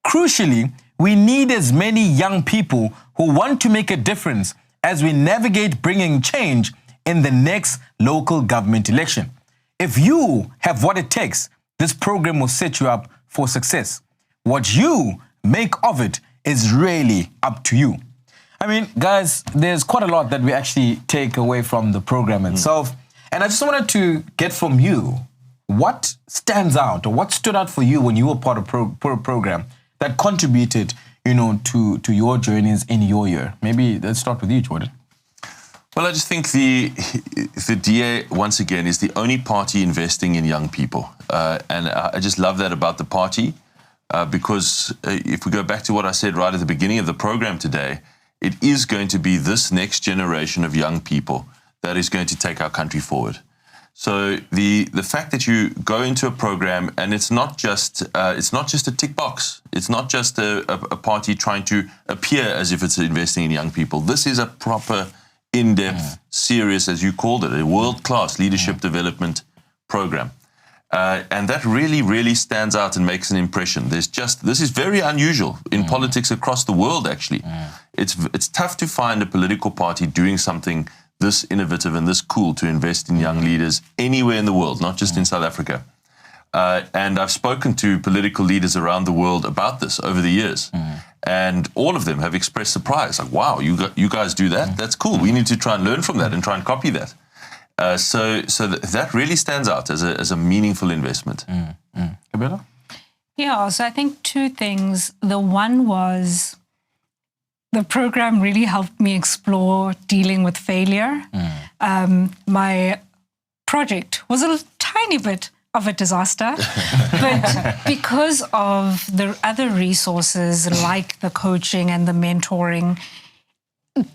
Crucially, we need as many young people who want to make a difference as we navigate bringing change in the next local government election. If you have what it takes, this program will set you up for success. What you make of it is really up to you. I mean, guys, there's quite a lot that we actually take away from the program itself. And I just wanted to get from you, what stands out or what stood out for you when you were part of program that contributed, to your journeys in your year? Maybe let's start with you, Geordin. Well, I just think the DA, once again, is the only party investing in young people. And I just love that about the party because if we go back to what I said right at the beginning of the program today, it is going to be this next generation of young people that is going to take our country forward. So the fact that you go into a program and it's not just a tick box. It's not just a party trying to appear as if it's investing in young people. This is a proper, in-depth, serious, as you called it, a world-class leadership development program. And that really, really stands out and makes an impression. This is very unusual in politics across the world, actually. It's tough to find a political party doing something this innovative and this cool to invest in young leaders anywhere in the world, not just in South Africa. And I've spoken to political leaders around the world about this over the years. And all of them have expressed surprise, like, wow, you guys do that? That's cool. We need to try and learn from that and try and copy that. So that really stands out as a meaningful investment. Kabelo? Yeah, so I think two things. The one was the program really helped me explore dealing with failure. My project was a tiny bit of a disaster, but because of the other resources like the coaching and the mentoring,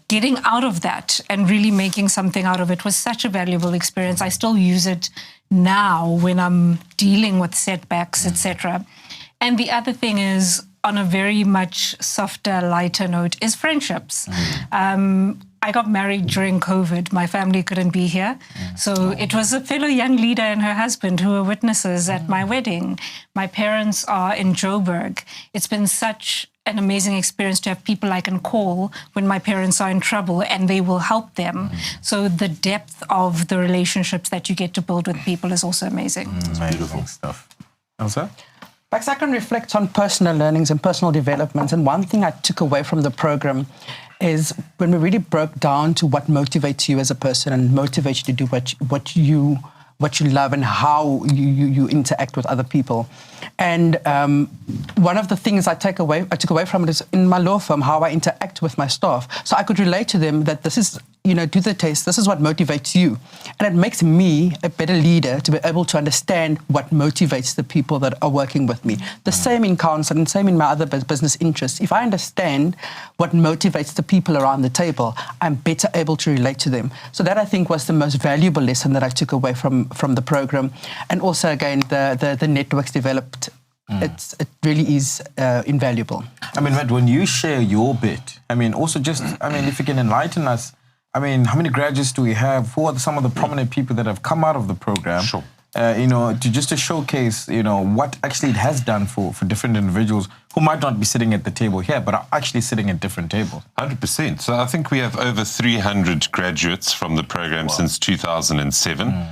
getting out of that and really making something out of it was such a valuable experience. I still use it now when I'm dealing with setbacks, etc. And the other thing is, on a very much softer, lighter note, is friendships. I got married during COVID. My family couldn't be here. So it was a fellow young leader and her husband who were witnesses at my wedding. My parents are in Joburg. It's been such an amazing experience to have people I can call when my parents are in trouble and they will help them. So the depth of the relationships that you get to build with people is also amazing. Beautiful stuff. Elsa? Because I can reflect on personal learnings and personal development. And one thing I took away from the program is when we really broke down to what motivates you as a person and motivates you to do what you love and how you interact with other people. And one of the things I took away from it is in my law firm, how I interact with my staff. So I could relate to them that this is do the test. This is what motivates you. And it makes me a better leader to be able to understand what motivates the people that are working with me. The same in council and same in my other business interests. If I understand what motivates the people around the table, I'm better able to relate to them. So that, I think, was the most valuable lesson that I took away from the program. And also, again, the networks developed. It really is invaluable. I mean, Matt, when you share your bit, I mean, also just, I mean, if you can enlighten us, I mean, how many graduates do we have? Who are some of the prominent people that have come out of the program? Sure. To showcase, what actually it has done for different individuals who might not be sitting at the table here, but are actually sitting at different tables. 100%. So I think we have over 300 graduates from the program since 2007.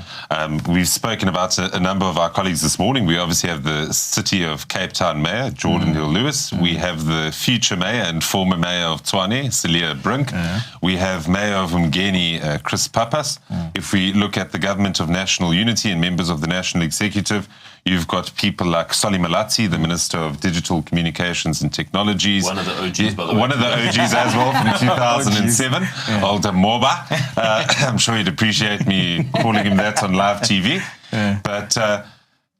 We've spoken about a number of our colleagues this morning. We obviously have the City of Cape Town Mayor, Geordin Hill Lewis. We have the future Mayor and former Mayor of Tshwane, Celia Brink. We have Mayor of Umgeni, Chris Papas. If we look at the Government of National Unity and members of the National Executive, you've got people like Solly Malatsi, the Minister of Digital Communications and Technologies. One of the OGs, by the way. One of the OGs as well from 2007, Older Moba. I'm sure you'd appreciate me calling him that on live TV. But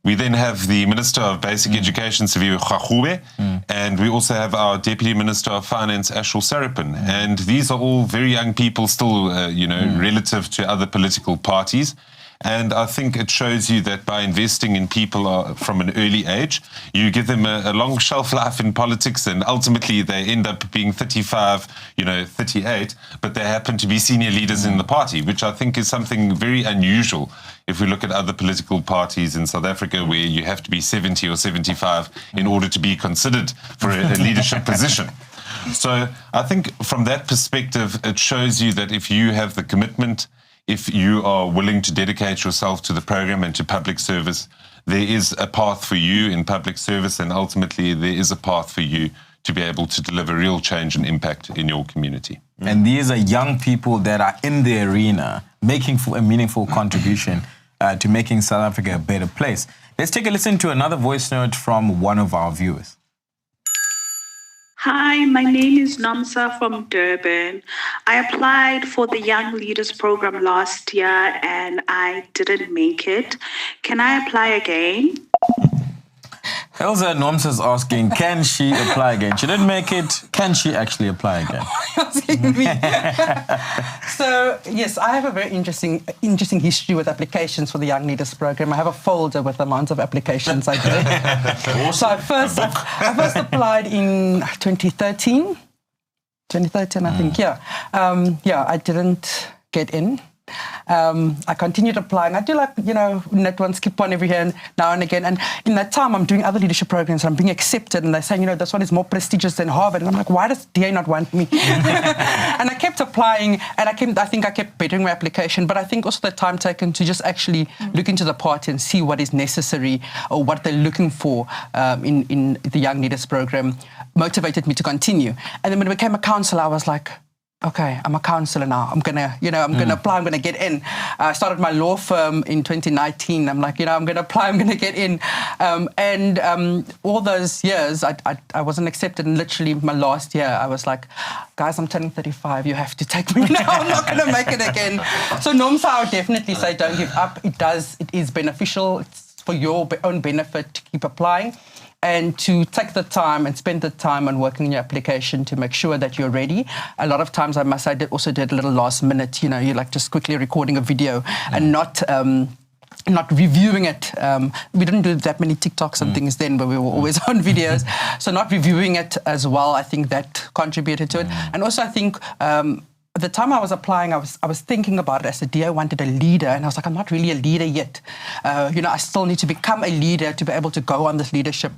we then have the Minister of Basic Education, Kabelo Kgobisa-Ngcaba, and we also have our Deputy Minister of Finance, Ashel Sarapin. And these are all very young people still, relative to other political parties. And I think it shows you that by investing in people from an early age, you give them a long shelf life in politics, and ultimately they end up being 35, 38, but they happen to be senior leaders in the party, which I think is something very unusual if we look at other political parties in South Africa, where you have to be 70 or 75 in order to be considered for a leadership position. So I think from that perspective, it shows you that if you have the commitment, if you are willing to dedicate yourself to the program and to public service, there is a path for you in public service, and ultimately there is a path for you to be able to deliver real change and impact in your community. And these are young people that are in the arena making a meaningful contribution to making South Africa a better place. Let's take a listen to another voice note from one of our viewers. Hi, my name is Nomsa from Durban. I applied for the Young Leaders Program last year and I didn't make it. Can I apply again? Elsa Nomsa's asking, can she apply again? She didn't make it. Can she actually apply again? So, yes, I have a very interesting history with applications for the Young Leaders Program. I have a folder with the amount of applications I did. So I first applied in 2013. 2013, I think, yeah. I didn't get in. I continued applying. I do net one, skip one every now and again. And in that time, I'm doing other leadership programs and I'm being accepted. And they're saying, this one is more prestigious than Harvard. And I'm like, why does DA not want me? And I kept applying and I think I kept bettering my application. But I think also the time taken to just actually look into the party and see what is necessary or what they're looking for in the Young Leaders Program motivated me to continue. And then when I became a councillor, I was like, okay, I'm a counsellor now. I'm gonna apply. I'm gonna get in. I started my law firm in 2019. I'm like, I'm gonna apply. I'm gonna get in. And all those years, I wasn't accepted. And literally, my last year, I was like, guys, I'm turning 35. You have to take me now. I'm not gonna make it again. So, Nomsa, I would definitely say, don't give up. It is beneficial. It's for your own benefit to keep applying. And to take the time and spend the time on working on your application to make sure that you're ready. A lot of times, I must say, I also did a little last minute, you're like just quickly recording a video and not reviewing it. We didn't do that many TikToks and things then, but we were always on videos. So not reviewing it as well, I think that contributed to it. And also, I think at the time I was applying, I was thinking about it as a DA. I wanted a leader, and I was like, I'm not really a leader yet. I still need to become a leader to be able to go on this leadership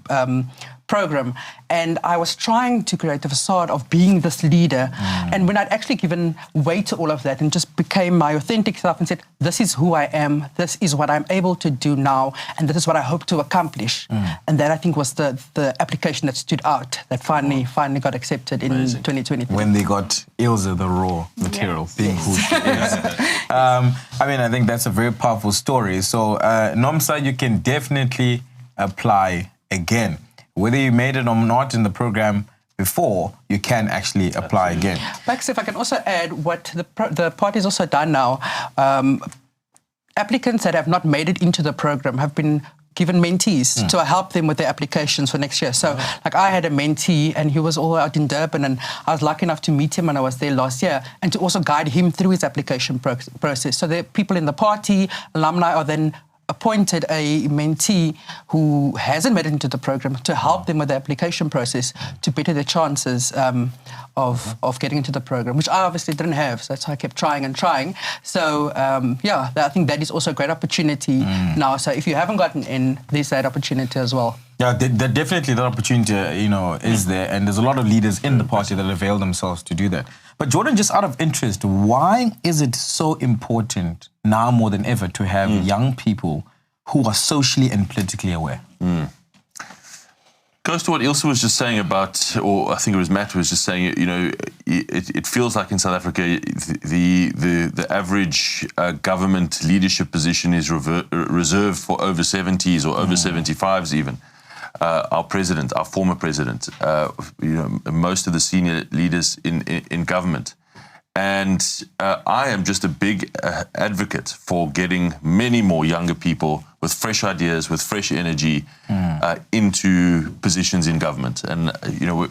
program. And I was trying to create a facade of being this leader. And when I'd actually given way to all of that and just became my authentic self and said, this is who I am, this is what I'm able to do now, and this is what I hope to accomplish. And that, I think, was the application that stood out, that finally got accepted in 2023. When they got Ilse the raw material, being who she is. I think that's a very powerful story. So, Nomsa, you can definitely apply again. Whether you made it or not in the program, before you can actually apply again. Bax, if I can also add what the party's also done now, applicants that have not made it into the program have been given mentees to help them with their applications for next year. So, like, I had a mentee and he was all out in Durban, and I was lucky enough to meet him when I was there last year and to also guide him through his application process. So the people in the party, alumni, are then appointed a mentee who hasn't made it into the program to help them with the application process to better their chances of getting into the program, which I obviously didn't have. So that's why I kept trying and trying. So, I think that is also a great opportunity now. So if you haven't gotten in, there's that opportunity as well. Yeah, definitely that opportunity, is there. And there's a lot of leaders in the party that avail themselves to do that. But Geordin, just out of interest, why is it so important now more than ever to have young people who are socially and politically aware? Goes to what Ilse was just saying about, or I think it was Matt was just saying, it feels like in South Africa, the average government leadership position is reserved for over 70s or over 75s even. Our president, our former president, most of the senior leaders in government. And I am just a big advocate for getting many more younger people with fresh ideas, with fresh energy into positions in government. And,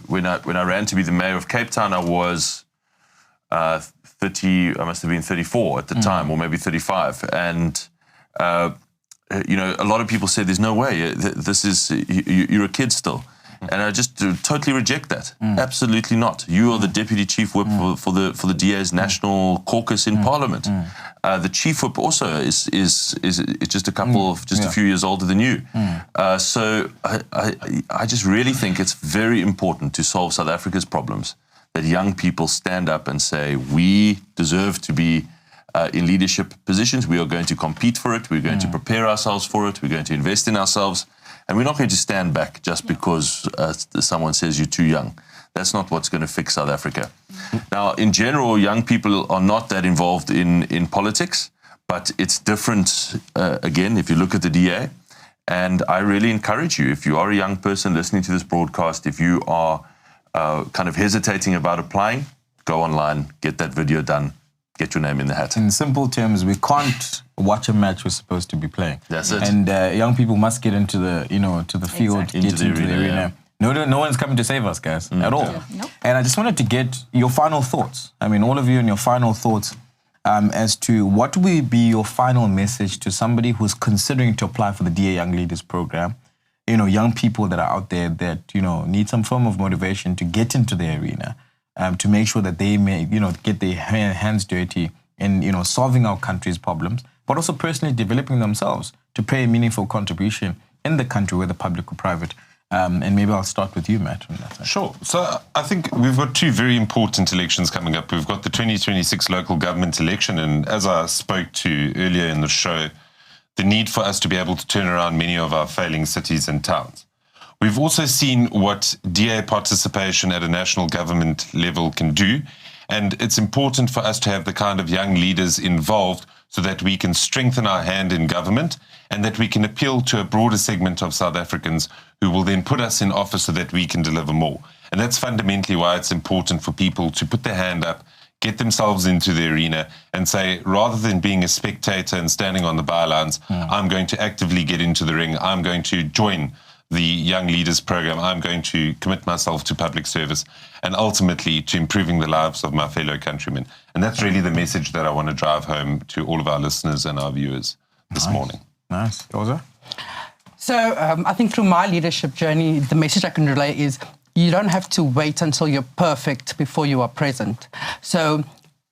when I ran to be the mayor of Cape Town, I was 30, I must have been 34 at the time, or maybe 35. And, a lot of people say there's no way, you're a kid still. And I just totally reject that. Absolutely not. You are the deputy chief whip for the DA's national caucus in Parliament. The chief whip also is just a few years older than you. So I just really think it's very important to solve South Africa's problems, that young people stand up and say, we deserve to be in leadership positions. We are going to compete for it. We're going to prepare ourselves for it. We're going to invest in ourselves. And we're not going to stand back just because someone says you're too young. That's not what's going to fix South Africa. Now, in general, young people are not that involved in politics, but it's different, again, if you look at the DA. And I really encourage you, if you are a young person listening to this broadcast, if you are kind of hesitating about applying, go online, get that video done, get your name in the hat. In simple terms, we can't watch a match we're supposed to be playing. That's it. And young people must get into the, to the field, Exactly. get into the arena. Yeah. No one's coming to save us, guys, at all. Yeah. Nope. And I just wanted to get your final thoughts. I mean, all of you and your final thoughts as to what will be your final message to somebody who's considering to apply for the DA Young Leaders Program. Young people that are out there that, need some form of motivation to get into the arena, to make sure that they may, get their hands dirty in, solving our country's problems, but also personally developing themselves to play a meaningful contribution in the country, whether public or private. And maybe I'll start with you, Matt. On that side. Sure. So I think we've got two very important elections coming up. We've got the 2026 local government election, and as I spoke to earlier in the show, the need for us to be able to turn around many of our failing cities and towns. We've also seen what DA participation at a national government level can do, and it's important for us to have the kind of young leaders involved so that we can strengthen our hand in government and that we can appeal to a broader segment of South Africans who will then put us in office so that we can deliver more. And that's fundamentally why it's important for people to put their hand up, get themselves into the arena and say, rather than being a spectator and standing on the bylines, I'm going to actively get into the ring. I'm going to join the Young Leaders Program. I'm going to commit myself to public service and ultimately to improving the lives of my fellow countrymen. And that's really the message that I want to drive home to all of our listeners and our viewers this morning. Nice. Rosa? So I think through my leadership journey, the message I can relay is you don't have to wait until you're perfect before you are present. So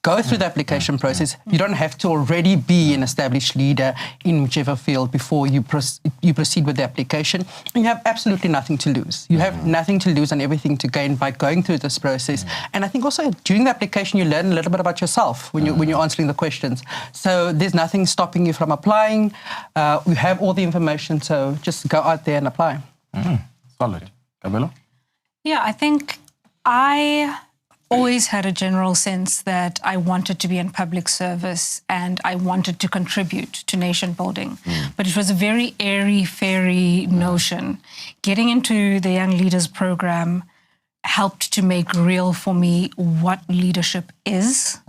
go through the application process. You don't have to already be an established leader in whichever field before you proceed with the application. And you have absolutely nothing to lose. You have nothing to lose and everything to gain by going through this process. And I think also during the application, you learn a little bit about yourself when you're answering the questions. So there's nothing stopping you from applying. We have all the information, so just go out there and apply. Solid. Kabelo? Yeah, I think I always had a general sense that I wanted to be in public service and I wanted to contribute to nation building. But it was a very airy-fairy notion. Getting into the Young Leaders Program helped to make real for me what leadership is,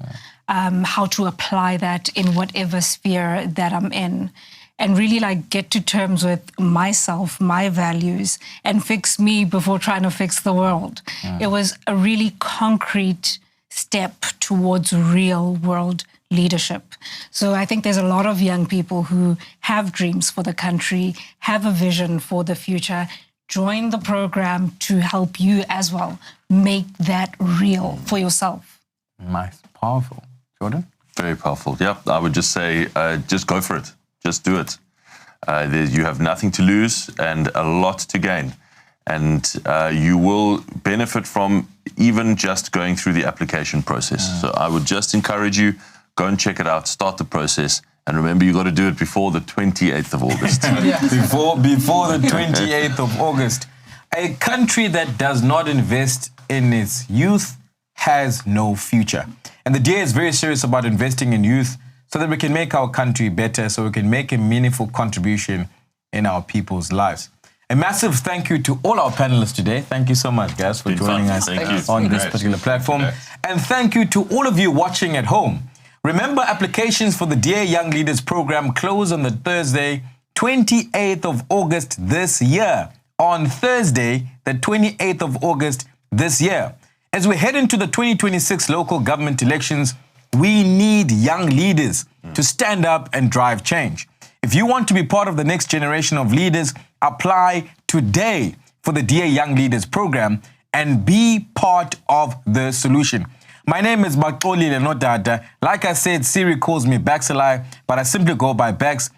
how to apply that in whatever sphere that I'm in, and really like get to terms with myself, my values, and fix me before trying to fix the world. It was a really concrete step towards real world leadership. So I think there's a lot of young people who have dreams for the country, have a vision for the future. Join the program to help you as well make that real for yourself. Nice, powerful. Geordin? Very powerful. Yep, I would just say, just go for it. Just do it. You have nothing to lose and a lot to gain. And you will benefit from even just going through the application process. So I would just encourage you, go and check it out, start the process. And remember, you got to do it before the 28th of August. Before the 28th of August. A country that does not invest in its youth has no future. And the DA is very serious about investing in youth so that we can make our country better, so we can make a meaningful contribution in our people's lives. A massive thank you to all our panelists today. Thank you so much, guys, for joining us on this particular platform. And thank you to all of you watching at home. Remember, applications for the DA Young Leaders Program close on the Thursday, 28th of August this year. On Thursday, the 28th of August this year. As we head into the 2026 local government elections, we need young leaders to stand up and drive change. If you want to be part of the next generation of leaders, apply today for the DA Young Leaders Program and be part of the solution. My name is Baxolile Nodada. Like I said, Siri calls me Baxolile, but I simply go by Bax.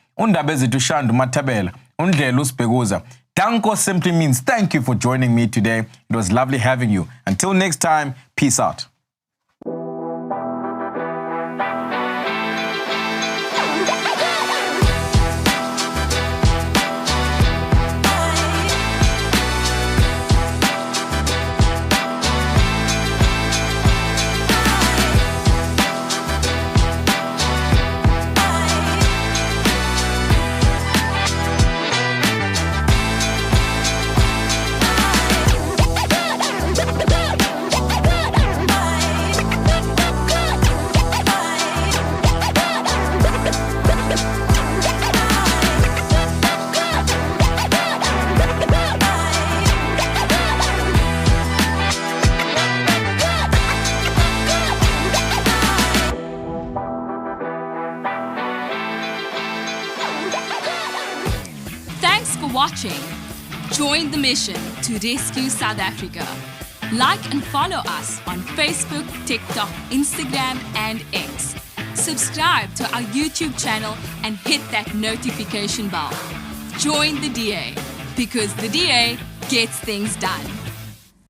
Danko simply means thank you for joining me today. It was lovely having you. Until next time, peace out. Watching. Join the mission to rescue South Africa. Like and follow us on Facebook, TikTok, Instagram, and X. Subscribe to our YouTube channel and hit that notification bell. Join the DA, because the DA gets things done.